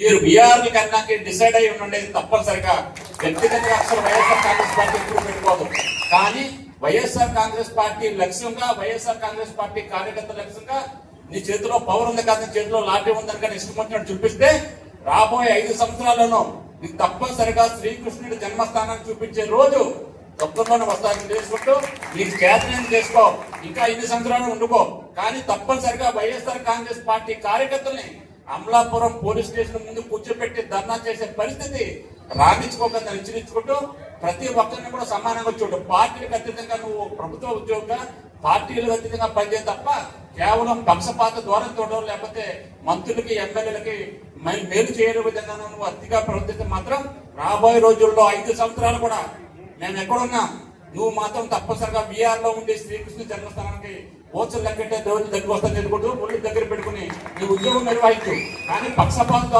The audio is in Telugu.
మీరు బీఆర్ కన్నా డిసైడ్ అయి ఉండండి తప్పనిసరిగా. వ్యక్తిగత అసలు వైఎస్ఆర్ కాంగ్రెస్ పార్టీ ఎప్పుడు పెట్టుకోదు, కానీ వైఎస్ఆర్ కాంగ్రెస్ పార్టీ లక్ష్యంగా, వైఎస్ఆర్ కాంగ్రెస్ పార్టీ కార్యకర్త లక్ష్యంగా నీ చేతిలో పవర్ ఉంది కాదు, నీ చేతిలో లాఠీ ఉందని కానీ ఇష్టం వచ్చినట్టు చూపిస్తే రాబోయే 5 సంవత్సరాల్లోనూ నీకు తప్పనిసరిగా శ్రీకృష్ణుడి జన్మస్థానాన్ని చూపించే రోజు తొక్కల్లోనే వస్తారని చేసుకుంటూ నీకు చేతనం చేసుకో, ఇంకా 5 సంవత్సరాలు ఉండుకో, కానీ తప్పనిసరిగా వైఎస్ఆర్ కాంగ్రెస్ పార్టీ కార్యకర్తల్ని అమలాపురం పోలీస్ స్టేషన్ ముందు కూర్చోబెట్టి ధర్నా చేసే పరిస్థితి రాణించుకోకుండా హెచ్చరించుకుంటూ ప్రతి ఒక్కరిని కూడా సమానంగా చూడు. పార్టీలకు అతీతంగా నువ్వు ప్రభుత్వ ఉద్యోగంగా పార్టీలకు అతీతంగా పనిచేయ తప్ప కేవలం పక్షపాత ధోరణి చూడడం, లేకపోతే మంత్రులకి ఎమ్మెల్యేలకి మేలు చేయని విధంగా నువ్వు అతిగా ప్రవర్తిస్తే మాత్రం రాబోయే రోజుల్లో 5 సంవత్సరాలు కూడా మేము ఎక్కడున్నాం, నువ్వు మాత్రం తప్పనిసరిగా బీఆర్ లో ఉండి శ్రీకృష్ణ జన్మస్థానానికి ఓచలు లెక్కంటే దేవుని దగ్గర వస్తాను ఎదుర్కొంటూ ఒళ్ళు దగ్గర పెట్టుకుని నీ ఉద్యోగం నిర్వహించు, కానీ పక్షపాతం